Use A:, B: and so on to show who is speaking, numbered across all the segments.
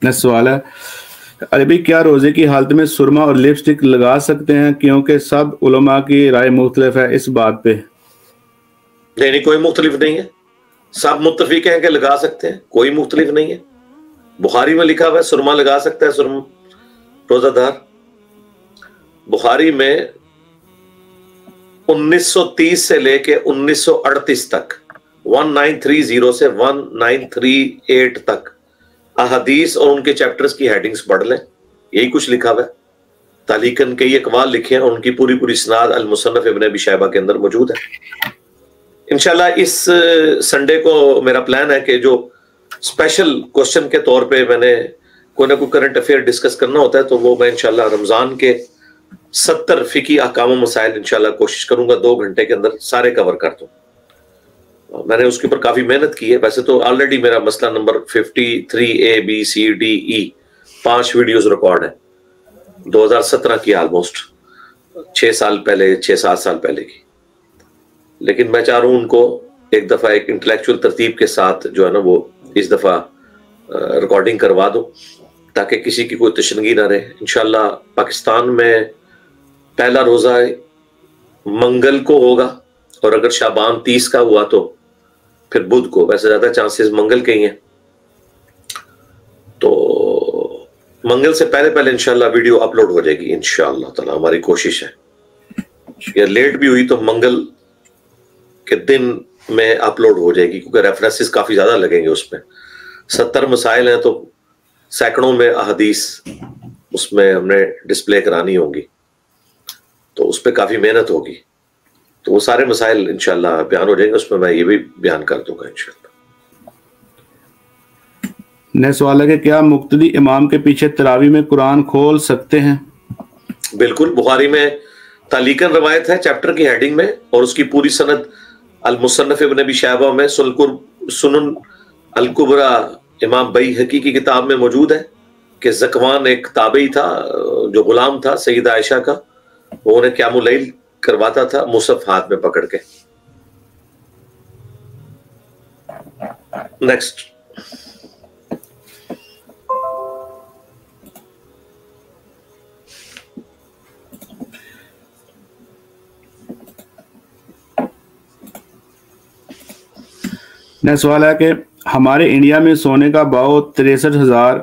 A: Next सवाल है, अभी क्या रोजे की हालत में सुरमा और लिपस्टिक लगा सकते हैं, क्योंकि सब उलमा की राय मुख्तलिफ है इस बात पे?
B: नहीं, कोई मुख्तलिफ नहीं है, सब मुत्तफिक हैं कि लगा सकते हैं, कोई मुख्तलिफ नहीं है। बुखारी में लिखा हुआ है सुरमा लगा सकता है सुरमा रोजादार। बुखारी में 1930 से लेके 1938 तक, 1930 से 1938 तक अहदीस और उनके चैप्टर्स की हेडिंग्स पढ़ लें, यही कुछ लिखा हुआ है। तालीकन कई अकवाल लिखे हैं और उनकी पूरी पूरी इस्नाद अल मुसन्नफ इब्न अबी शैबा के अंदर मौजूद है। इंशाल्लाह इस संडे को मेरा प्लान है कि जो स्पेशल क्वेश्चन के तौर पे मैंने कोई ना कोई करंट अफेयर डिस्कस करना होता है, तो वो मैं इंशाल्लाह रमजान के 70 फिकी अहकाम मसाइल इंशाल्लाह कोशिश करूंगा 2 घंटे के अंदर सारे कवर कर दूं। मैंने उसके ऊपर काफी मेहनत की है। वैसे तो ऑलरेडी मेरा मसला number 53A B C D E 5 videos record है 2017 की, ऑलमोस्ट 6 साल पहले, 6-7 साल पहले की। लेकिन मैं चाह रहा हूं उनको एक दफा एक इंटेलेक्चुअल तरतीब के साथ जो है ना वो इस दफा रिकॉर्डिंग करवा दो, ताकि किसी की कोई तशनगी ना रहे। इंशाल्लाह पाकिस्तान में पहला रोजा मंगल को होगा, और अगर शाबान 30 का हुआ तो फिर बुध को। वैसे ज्यादा चांसेस मंगल के ही हैं, तो मंगल से पहले पहले इंशाल्लाह वीडियो अपलोड हो जाएगी इंशाल्लाह ताला। हमारी कोशिश है, या लेट भी हुई तो मंगल के दिन में अपलोड हो जाएगी, क्योंकि रेफरेंसेस काफी ज्यादा लगेंगे उसमें। 70 मसाइल हैं तो सैकड़ों में अहदीस उसमें हमने डिस्प्ले करानी होगी, तो उस पर काफी मेहनत होगी। तो वो सारे मसाइल इंशाल्लाह बयान हो जाएंगे, उसमें मैं ये भी बयान कर दूंगा इंशाल्लाह।
A: नेक्स्ट सवाल है कि क्या मुक्तदी इमाम के पीछे तरावी में कुरान खोल सकते हैं?
B: बिल्कुल, बुखारी में तालीकन रवायत है चैप्टर की हेडिंग में, और उसकी पूरी सनद अल मुसन्नफ इब्न अबी शैबा में, सुनन अल कुबरा इमाम बैहकी की किताब में मौजूद है कि ज़कवान एक ताबई था जो गुलाम था सैयदा आयशा का, वो उन्हें क़यामुल लैल करवाता था मुसहफ हाथ में पकड़ के। नेक्स्ट,
A: नेक्स्ट सवाल है कि हमारे इंडिया में सोने का भाव 63,000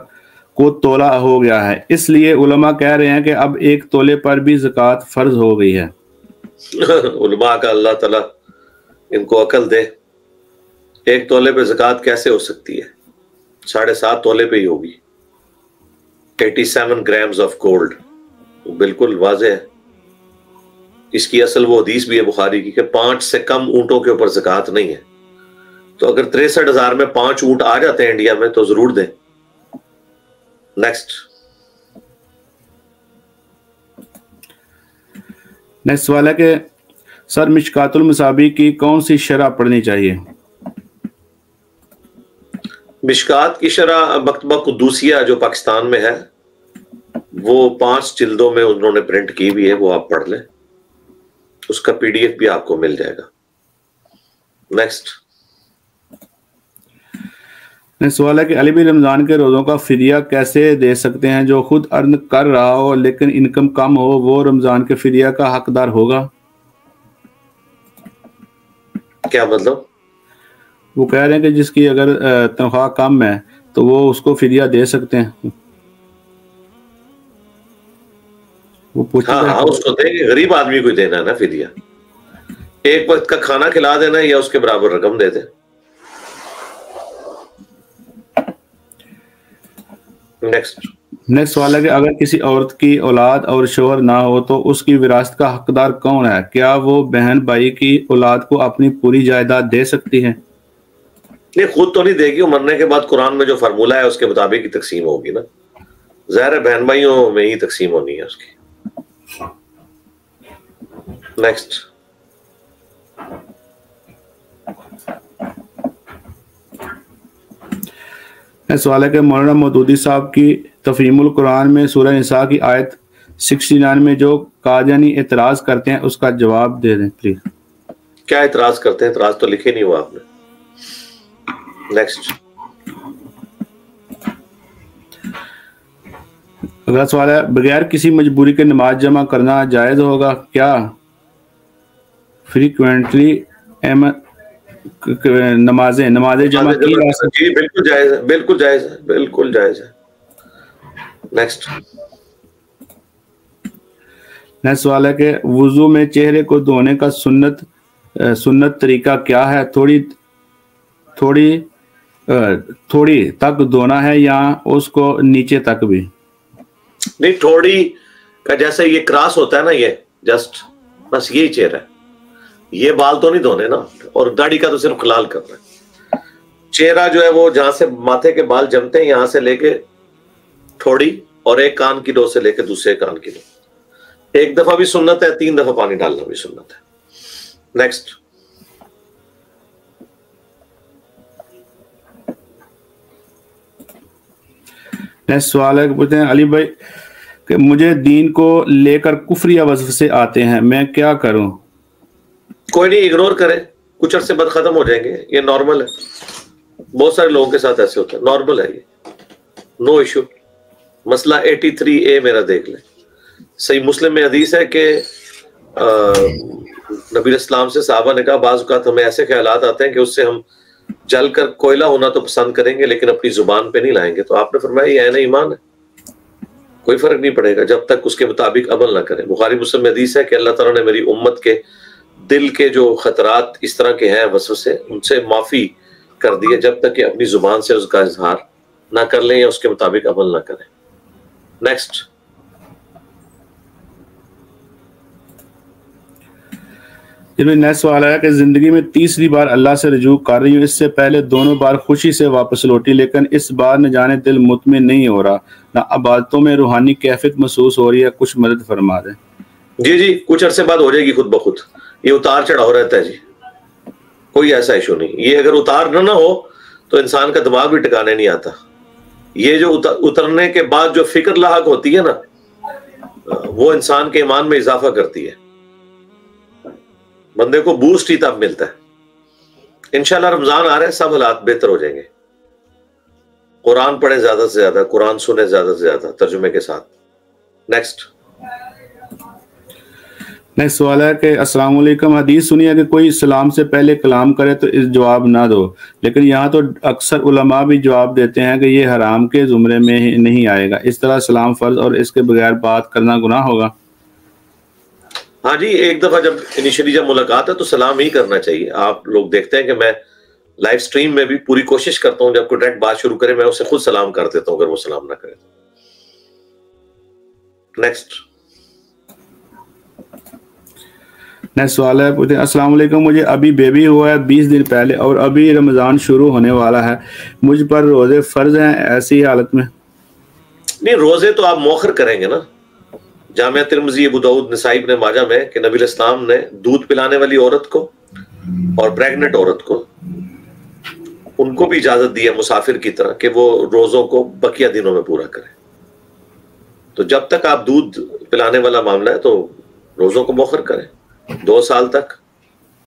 A: को तोला हो गया है, इसलिए उलमा कह रहे हैं कि अब 1 तोले पर भी ज़कात फर्ज हो गई है।
B: उलमा का अल्लाह ताला इनको अकल दे, 1 तोले पे ज़कात कैसे हो सकती है? 7.5 तोले पे ही होगी। 87 ग्राम्स ऑफ गोल्ड, बिल्कुल वाज़ेह है। इसकी असल वो हदीस भी है बुखारी की कि 5 से कम ऊंटों के ऊपर ज़कात नहीं है। तो अगर 63,000 में 5 ऊंट आ जाते हैं इंडिया में तो जरूर दें। नेक्स्ट
A: सवाल है कि सर मिशकातुल मसाबी की कौन सी शरह पढ़नी चाहिए?
B: मिशकात की शरह मकतबा कुद्दूसिया जो पाकिस्तान में है, वो 5 जिल्दों में उन्होंने प्रिंट की भी है, वो आप पढ़ लें, उसका PDF भी आपको मिल जाएगा। नेक्स्ट
A: सवाल है कि अली भी रमज़ान के रोज़ों का फिदिया कैसे दे सकते हैं? जो खुद अर्न कर रहा हो लेकिन इनकम कम हो, वो रमज़ान के फिदिया का हकदार होगा?
B: क्या मतलब?
A: वो कह रहे हैं कि जिसकी अगर तनख्वाह कम है तो वो उसको फिदिया दे सकते हैं। वो पूछते हैं।
B: हाँ, उसको देंगे, गरीब आदमी को देना है ना फिदिया। एक वक्त का खाना खिला देना या उसके बराबर रकम दे दे। नेक्स्ट
A: सवाल है कि अगर किसी औरत की औलाद और शोहर ना हो तो उसकी विरासत का हकदार कौन है? क्या वो बहन भाई की औलाद को अपनी पूरी जायदाद दे सकती है?
B: नहीं, खुद तो नहीं देगी, मरने के बाद कुरान में जो फार्मूला है उसके मुताबिक ही तकसीम होगी ना। ज़ाहिर है बहन भाइयों में ही तकसीम होनी है उसकी। नेक्स्ट
A: सवाल है कि मौलाना मौदूदी साहब की तफहीमुल कुरान में सूरह निसा की आयत 69 में जो कादियानी एतराज करते हैं उसका जवाब दे दें प्लीज।
B: क्या एतराज करते हैं? एतराज तो लिखे नहीं हुआ आपने। नेक्स्ट
A: अगला सवाल है, बगैर किसी मजबूरी के नमाज जमा करना जायज़ होगा क्या? फ्रीक्वेंटली नमाजें जमा की जा सकती?
B: जी बिल्कुल जायज़ है, बिल्कुल जायज़ है, बिल्कुल जायज़ है। नेक्स्ट
A: सवाल है कि वुजू में चेहरे को धोने का सुन्नत तरीका क्या है? थोड़ी तक धोना है या उसको नीचे तक भी?
B: नहीं, थोड़ी का जैसे ये क्रॉस होता है ना, ये जस्ट बस यही चेहरा है, ये बाल तो नहीं धोने ना, और दाढ़ी का तो सिर्फ खलाल करना है। चेहरा जो है वो जहां से माथे के बाल जमते हैं यहां से लेके थोड़ी, और एक कान की रो से लेके दूसरे कान की रो, एक दफा भी सुन्नत है, 3 दफा पानी डालना भी सुन्नत है। नेक्स्ट
A: सवाल है, पूछते हैं अली भाई कि मुझे दीन को लेकर कुफरिया वज़्फ़ से आते हैं, मैं क्या करूं?
B: कोई नहीं, इग्नोर करें, कुछ अरसे बाद खत्म हो जाएंगे, ये नॉर्मल है, बहुत सारे लोगों के साथ ऐसे होता है, नॉर्मल है ये, नो इशू। मसला 83A मेरा देख ले, सही मुस्लिम में हदीस है कि नबी इस्लाम से साहबा ने कहा, बाज़ औक़ात हमें ऐसे ख्यालात आते हैं कि उससे हम जल कर कोयला होना तो पसंद करेंगे लेकिन अपनी जुबान पे नहीं लाएंगे, तो आपने फरमाया ये ऐन ईमान है, कोई फर्क नहीं पड़ेगा जब तक उसके मुताबिक अमल ना करें। बुखारी मुस्लिम में हदीस है कि अल्लाह ताला ने मेरी उम्मत के दिल के जो खतरात इस तरह के हैं वसवसे, उनसे माफी कर दी है जब तक कि अपनी जुबान से उसका इजहार ना कर लें या उसके मुताबिक अमल ना करें। नेक्स्ट
A: नेक्स्ट सवाल है कि जिंदगी में तीसरी बार अल्लाह से रजू कर रही हूँ, इससे पहले दोनों बार खुशी से वापस लौटी, लेकिन इस बार न जाने दिल मुतमिन नहीं हो रहा, ना इबादतों में रूहानी कैफियत महसूस हो रही है, कुछ मदद फरमा दें।
B: जी कुछ अरसे बाद हो जाएगी खुद ब खुद, ये उतार चढ़ाव रहता है जी, कोई ऐसा इशू नहीं। ये अगर उतार ना हो तो इंसान का दिमाग भी टिकाने नहीं आता। ये जो उतरने के बाद जो फिक्र लाहक होती है ना, वो इंसान के ईमान में इजाफा करती है, बंदे को बूस्ट ही तब मिलता है। इंशाल्लाह रमजान आ रहे हैं, सब हालात बेहतर हो जाएंगे। कुरान पढ़े ज्यादा से ज्यादा, कुरान सुने ज्यादा से ज्यादा तर्जुमे के साथ। नेक्स्ट
A: सवाल है कि अस्सलाम वालेकुम, हदीस सुनी है कि कोई सलाम से पहले कलाम करे तो इस जवाब ना दो, लेकिन यहाँ तो अक्सर उलमा भी जवाब देते हैं कि ये हराम के जुमरे में नहीं आएगा, इस तरह सलाम फर्ज और इसके बगैर बात करना गुनाह होगा?
B: हाँ जी, एक दफा जब इनिशियली जब मुलाकात है तो सलाम ही करना चाहिए। आप लोग देखते हैं कि मैं लाइव स्ट्रीम में भी पूरी कोशिश करता हूँ जब कोई डायरेक्ट बात शुरू करे मैं उसे खुद सलाम कर देता हूँ अगर वो सलाम ना करे तो। नेक्स्ट
A: सवाल है, पूछते हैं अस्सलाम वालेकुम, मुझे अभी बेबी हुआ है 20 दिन पहले और अभी रमज़ान शुरू होने वाला है, मुझ पर रोज़े फ़र्ज हैं ऐसी हालत में?
B: नहीं, रोज़े तो आप मौखर करेंगे ना। जामिया तिरमिज़ी, अबू दाऊद, नसाई, इब्न माजा में कि नबी इस्लाम ने दूध पिलाने वाली औरत को और प्रेग्नेंट औरत को, उनको भी इजाज़त दी है मुसाफिर की तरह कि वो रोज़ों को बकिया दिनों में पूरा करें। तो जब तक आप दूध पिलाने वाला मामला है तो रोज़ों को मौखर करें 2 साल तक।